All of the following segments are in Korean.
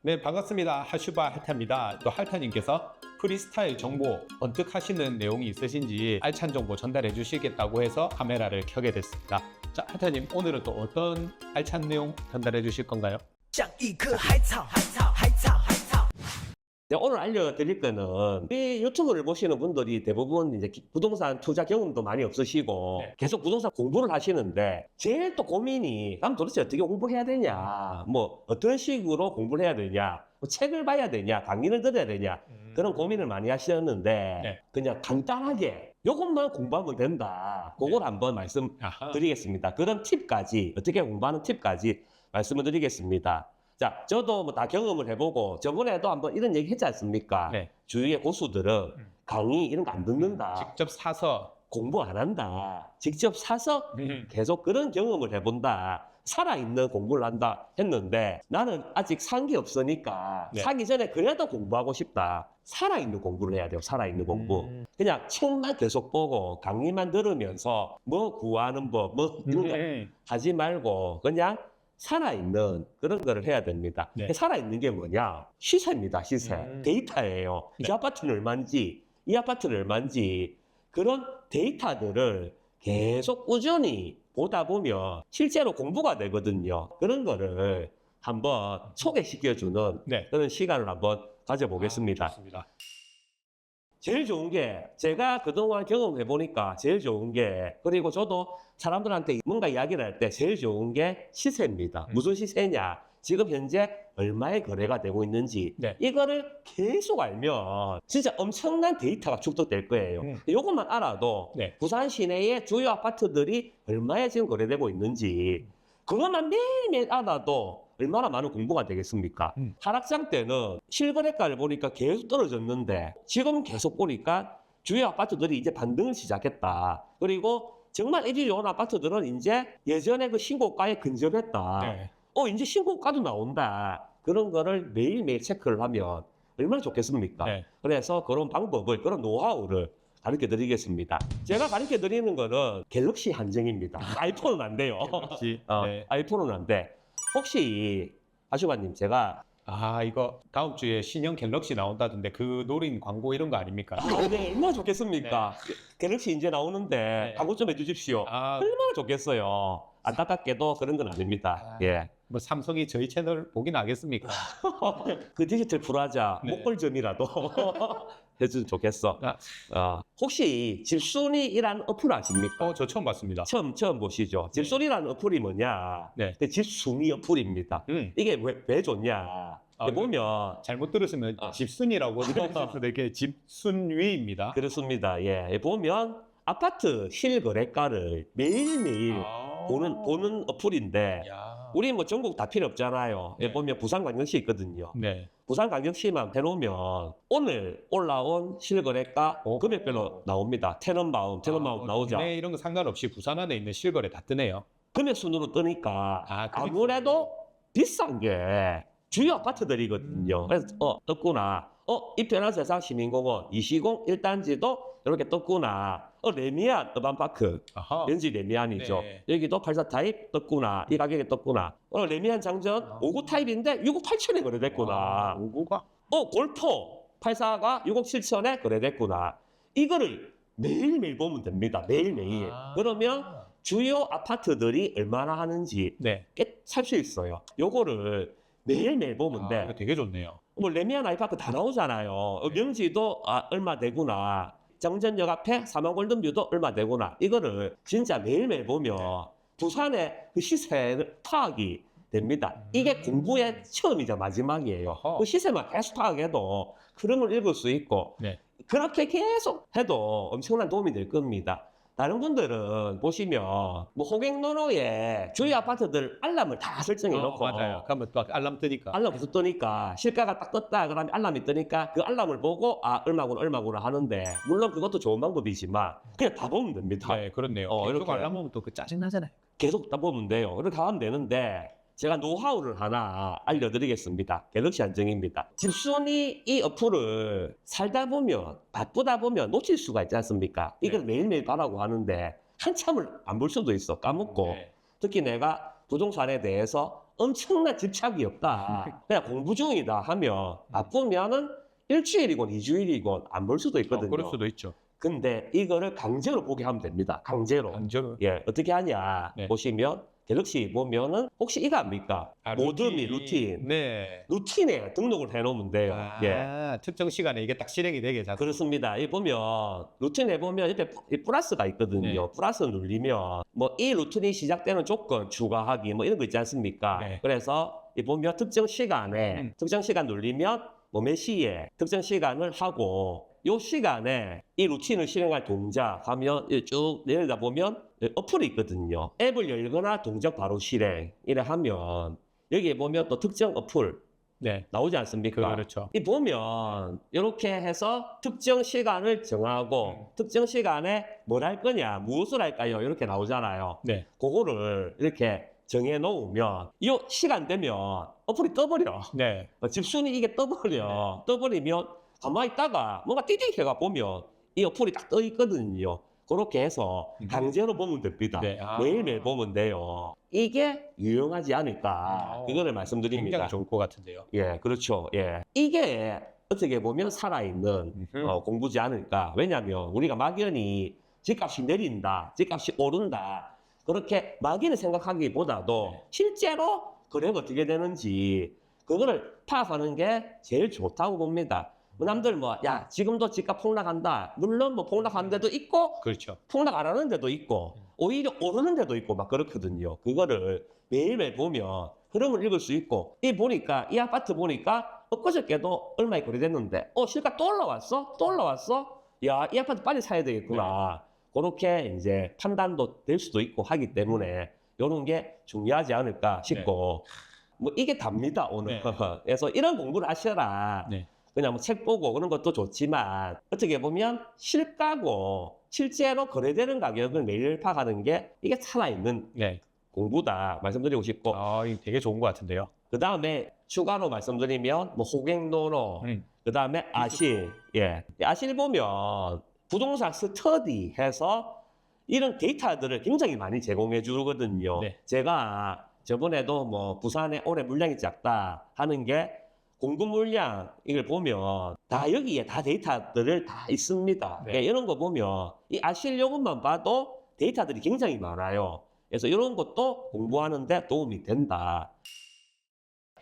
네, 반갑습니다. 하슈바 할타입니다. 또 할타님께서 프리스타일 정보 언뜻 하시는 내용이 있으신지 알찬 정보 전달해 주시겠다고 해서 카메라를 켜게 됐습니다. 자, 할타님 오늘은 또 어떤 알찬 내용 전달해 주실 건가요? 像一棵海草，海草，海草，海草。 오늘 알려드릴 거는 이 유튜브를 보시는 분들이 대부분 이제 부동산 투자 경험도 많이 없으시고 네. 계속 부동산 공부를 하시는데 제일 또 고민이 그럼 도대체 어떻게 공부해야 되냐, 뭐 어떤 식으로 공부를 해야 되냐, 뭐 책을 봐야 되냐, 강의를 들어야 되냐 그런 고민을 많이 하셨는데 네. 그냥 간단하게 이것만 공부하면 된다. 그걸 한번 말씀드리겠습니다. 그런 팁까지, 어떻게 공부하는 팁까지 말씀을 드리겠습니다. 자, 저도 뭐 다 경험을 해보고 저번에도 한번 이런 얘기 했지 않습니까? 네. 주위의 고수들은 강의 이런 거 안 듣는다. 직접 사서 공부 안 한다. 직접 사서 계속 그런 경험을 해본다. 살아있는 공부를 한다 했는데 나는 아직 산 게 없으니까 네. 사기 전에 그래도 공부하고 싶다. 살아있는 공부를 해야 돼요. 살아있는 공부. 그냥 책만 계속 보고 강의만 들으면서 뭐 구하는 법, 뭐 이런 거 하지 말고 그냥 살아있는 그런 거를 해야 됩니다. 네. 살아있는 게 뭐냐? 시세입니다. 시세. 데이터예요. 네. 이 아파트는 얼마인지, 이 아파트는 얼마인지 그런 데이터들을 계속 꾸준히 보다 보면 실제로 공부가 되거든요. 그런 거를 한번 소개시켜주는 네. 그런 시간을 한번 가져보겠습니다. 좋습니다. 제일 좋은 게 제가 그동안 경험해 보니까 제일 좋은 게, 그리고 저도 사람들한테 뭔가 이야기를 할 때 제일 좋은 게 시세입니다. 무슨 시세냐, 지금 현재 얼마에 거래가 되고 있는지 네. 이거를 계속 알면 진짜 엄청난 데이터가 축적될 거예요. 이것만 알아도 네. 부산 시내의 주요 아파트들이 얼마에 지금 거래되고 있는지 그것만 매일매일 알아도 얼마나 많은 공부가 되겠습니까? 하락장 때는 실거래가를 보니까 계속 떨어졌는데 지금 계속 보니까 주요 아파트들이 이제 반등을 시작했다. 그리고 정말 이질이 좋은 아파트들은 이제 예전에 그 신고가에 근접했다. 네. 이제 신고가도 나온다. 그런 거를 매일매일 체크를 하면 얼마나 좋겠습니까? 네. 그래서 그런 방법을, 그런 노하우를 가르쳐 드리겠습니다. 제가 가르쳐 드리는 거는 갤럭시 한정입니다. 아이폰은 안 돼요. 갤럭시. 네. 아이폰은 안 돼. 혹시 아슈바님, 제가 이거 다음 주에 신형 갤럭시 나온다던데 그 노린 광고 이런 거 아닙니까? 네, 얼마나 좋겠습니까? 갤럭시 이제 나오는데 네. 광고 좀 해주십시오. 얼마나 좋겠어요. 안타깝게도 그런 건 아닙니다. 예. 뭐 삼성이 저희 채널 보긴 하겠습니까? 그 디지털 프라자 네. 목걸점이라도 해주면 좋겠어. 혹시 집순이라는 어플 아십니까? 저 처음 봤습니다. 처음 보시죠. 집순이라는 어플이 뭐냐? 네. 집순이 어플입니다. 이게 왜 좋냐? 보면 잘못 들으시면 집순이라고 들으실 수도 있게 집순위입니다. 그렇습니다. 예. 보면 아파트 실거래가를 매일매일 보는 어플인데 우리 뭐 전국 다 필요 없잖아요. 네. 보면 부산광역시 있거든요. 네. 부산광역시만 해놓으면 오늘 올라온 실거래가 금액별로 나옵니다. 테넌마음 나오죠. 네, 이런 거 상관없이 부산 안에 있는 실거래 다 뜨네요. 금액 순으로 뜨니까 금액 아무래도 비싼 게 주요 아파트들이거든요. 그래서 떴구나. 이 편한 세상 시민공원 2시공 1단지도 이렇게 떴구나. 레미안 어반파크 왠지 레미안이죠. 네. 여기도 84 타입 떴구나. 이 가격에 떴구나. 레미안 장전 59 타입인데 6억 8천에 거래됐구나. 59가? 골포 84가 6억 7천에 거래됐구나. 이거를 매일매일 보면 됩니다. 매일매일. 그러면 주요 아파트들이 얼마나 하는지 네. 살 수 있어요. 요거를 매일매일 보면 돼. 이거 되게 좋네요. 뭐 레미안 아이파크 다 나오잖아요. 명지도 얼마 되구나. 정전역 앞에 사망 골든뷰도 얼마 되구나. 이거를 진짜 매일매일 보면 부산의 그 시세를 파악이 됩니다. 이게 공부의 처음이자 마지막이에요. 그 시세만 계속 파악해도 흐름을 읽을 수 있고 네. 그렇게 계속 해도 엄청난 도움이 될 겁니다. 다른 분들은 보시면 뭐 호갱노로에 주요 아파트들 알람을 다 설정해 놓고 맞아요. 그러면 또 알람 뜨니까. 알람 계속 뜨니까 실가가 딱 떴다 그러면 알람이 뜨니까 그 알람을 보고 얼마구나 하는데 물론 그것도 좋은 방법이지만 그냥 다 보면 됩니다. 네, 그렇네요. 이렇게. 계속 알람 오면 또 그 짜증나잖아요. 계속 다 보면 돼요. 이렇게 하면 되는데 제가 노하우를 하나 알려드리겠습니다. 갤럭시 한정입니다. 집순이 이 어플을 살다 보면 바쁘다 보면 놓칠 수가 있지 않습니까? 이걸 매일매일 봐라고 하는데 한참을 안 볼 수도 있어. 까먹고. 네. 특히 내가 부동산에 대해서 엄청난 집착이 없다. 그냥 공부 중이다 하면 바쁘면은 일주일이건 2주일이건 안 볼 수도 있거든요. 그럴 수도 있죠. 근데 이거를 강제로 보게 하면 됩니다. 강제로. 강제로. 예, 어떻게 하냐 네. 보시면 갤럭시 보면은 혹시 이거 압니까? 모드 및 루틴. 네. 루틴에 등록을 해놓으면 돼요. 예. 아, 특정 시간에 이게 딱 실행이 되게 자. 그렇습니다. 이 보면 루틴에 보면 옆에 이 플러스가 있거든요. 네. 플러스 누르면 뭐 이 루틴이 시작되는 조건 추가하기 뭐 이런 거 있지 않습니까? 네. 그래서 이 보면 특정 시간에 특정 시간 누르면 뭐 몇 시에 특정 시간을 하고 요 시간에 이 루틴을 실행할 동작 하면 쭉 내려다 보면 어플이 있거든요. 앱을 열거나 동작 바로 실행 이래 하면 여기에 보면 또 특정 어플 네. 나오지 않습니까? 그렇죠. 이 보면 이렇게 해서 특정 시간을 정하고 특정 시간에 뭘 할 거냐, 무엇을 할까요? 이렇게 나오잖아요. 네. 그거를 이렇게 정해 놓으면 이 시간 되면 어플이 떠버려. 네. 집순이 이게 떠버려. 떠버리면 가만히 있다가 뭔가 띠딩해가 보면 이 어플이 딱 떠 있거든요. 그렇게 해서 강제로 보면 됩니다. 네. 아. 매일매일 보면 돼요. 이게 유용하지 않을까. 그거를 말씀드립니다. 굉장히 좋을 것 같은데요. 예, 그렇죠. 예. 이게 어떻게 보면 살아있는 공부지 않을까. 왜냐하면 우리가 막연히 집값이 내린다, 집값이 오른다. 그렇게 막연히 생각하기보다도 실제로 거래가 어떻게 되는지 그거를 파악하는 게 제일 좋다고 봅니다. 남들 뭐, 야, 지금도 집값 폭락한다. 물론 뭐 폭락하는 데도 있고, 그렇죠. 폭락 안 하는 데도 있고, 오히려 오르는 데도 있고, 막 그렇거든요. 그거를 매일매일 보면 흐름을 읽을 수 있고, 이 아파트 보니까, 엊그저께도 얼마에 거래됐는데, 실가 또 올라왔어? 또 올라왔어? 야, 이 아파트 빨리 사야 되겠구나. 그렇게 이제 판단도 될 수도 있고 하기 때문에, 이런 게 중요하지 않을까 싶고, 뭐 이게 답니다, 오늘. 네. 그래서 이런 공부를 하셔라. 네. 그냥 뭐 책 보고 그런 것도 좋지만 어떻게 보면 실가고 실제로 거래되는 가격을 매일 파악하는 게 이게 살아있는 네. 공부다 말씀드리고 싶고 이거 되게 좋은 것 같은데요. 그 다음에 추가로 말씀드리면 뭐 호갱노로 그 다음에 아실 아실 보면 부동산 스터디 해서 이런 데이터들을 굉장히 많이 제공해 주거든요. 네. 제가 저번에도 뭐 부산에 올해 물량이 작다 하는 게 공급 물량 이걸 보면 다 여기에 다 데이터들을 다 있습니다. 네. 이런 거 보면 이 아실 요것만 봐도 데이터들이 굉장히 많아요. 그래서 이런 것도 공부하는데 도움이 된다.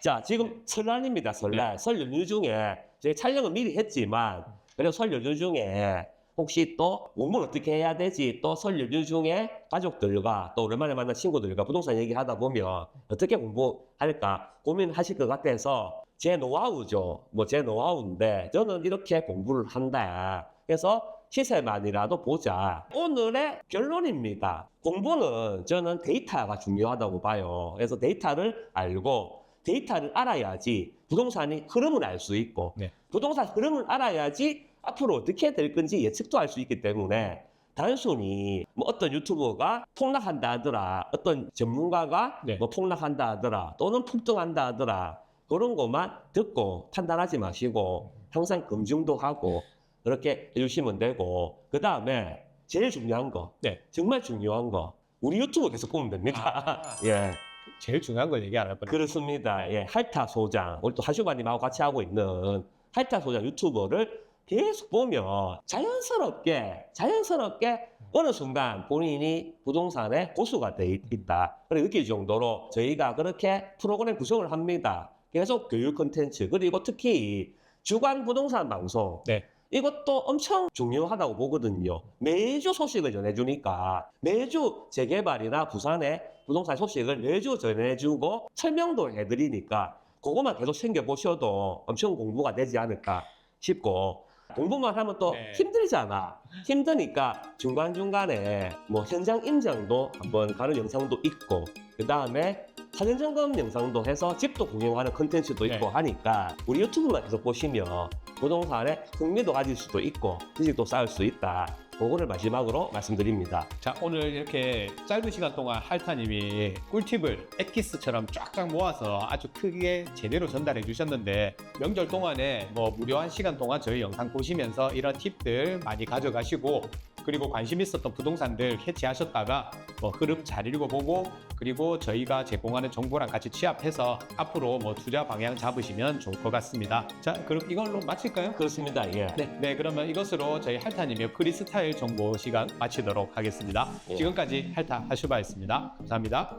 자, 지금 설날입니다. 설날. 네. 설 연휴 중에 저희 촬영은 미리 했지만 그래서 설 연휴 중에 혹시 또 공부를 어떻게 해야 되지? 또 설 연휴 중에 가족들과 또 오랜만에 만난 친구들과 부동산 얘기하다 보면 어떻게 공부할까 고민하실 것 같아서 제 노하우죠. 뭐 제 노하우인데 저는 이렇게 공부를 한다. 그래서 시세만이라도 보자. 오늘의 결론입니다. 공부는 저는 데이터가 중요하다고 봐요. 그래서 데이터를 알고 데이터를 알아야지 부동산이 흐름을 알 수 있고 네. 부동산 흐름을 알아야지 앞으로 어떻게 될 건지 예측도 할 수 있기 때문에 단순히 뭐 어떤 유튜버가 폭락한다 하더라, 어떤 전문가가 네. 뭐 폭락한다 하더라, 또는 폭등한다 하더라 그런 것만 듣고 판단하지 마시고 항상 검증도 하고 그렇게 해주시면 되고 그 다음에 제일 중요한 거, 네. 정말 중요한 거 우리 유튜브 계속 보면 됩니다. 예. 제일 중요한 걸 얘기 안 할 뻔했어요. 그렇습니다. 예, 할타 소장, 우리 또 하슈바님하고 같이 하고 있는 할타 소장 유튜버를 계속 보면 자연스럽게 어느 순간 본인이 부동산의 고수가 돼 있다. 그렇게 느낄 정도로 저희가 그렇게 프로그램 구성을 합니다. 계속 교육 콘텐츠 그리고 특히 주간 부동산 방송. 네. 이것도 엄청 중요하다고 보거든요. 매주 소식을 전해주니까 매주 재개발이나 부산의 부동산 소식을 매주 전해주고 설명도 해드리니까 그것만 계속 챙겨보셔도 엄청 공부가 되지 않을까 싶고 공부만 하면 또 네. 힘들잖아. 힘드니까 중간중간에 뭐 현장 임장도 한번 가는 영상도 있고 그 다음에 사전 점검 영상도 해서 집도 구경하는 컨텐츠도 있고 네. 하니까 우리 유튜브만 계속 보시면 부동산에 흥미도 가질 수도 있고 지식도 쌓을 수 있다. 그거를 마지막으로 말씀드립니다. 자, 오늘 이렇게 짧은 시간 동안 할타님이 꿀팁을 엑기스처럼 쫙쫙 모아서 아주 크게 제대로 전달해 주셨는데 명절 동안에 뭐 무료한 시간 동안 저희 영상 보시면서 이런 팁들 많이 가져가시고 그리고 관심 있었던 부동산들 캐치하셨다가 뭐 흐름 잘 읽어보고 그리고 저희가 제공하는 정보랑 같이 취합해서 앞으로 뭐 투자 방향 잡으시면 좋을 것 같습니다. 자, 그럼 이걸로 마칠까요? 그렇습니다. 예. 네, 그러면 이것으로 저희 할타님의 프리스타일 정보 시간 마치도록 하겠습니다. 예. 지금까지 할타 하슈바였습니다. 감사합니다.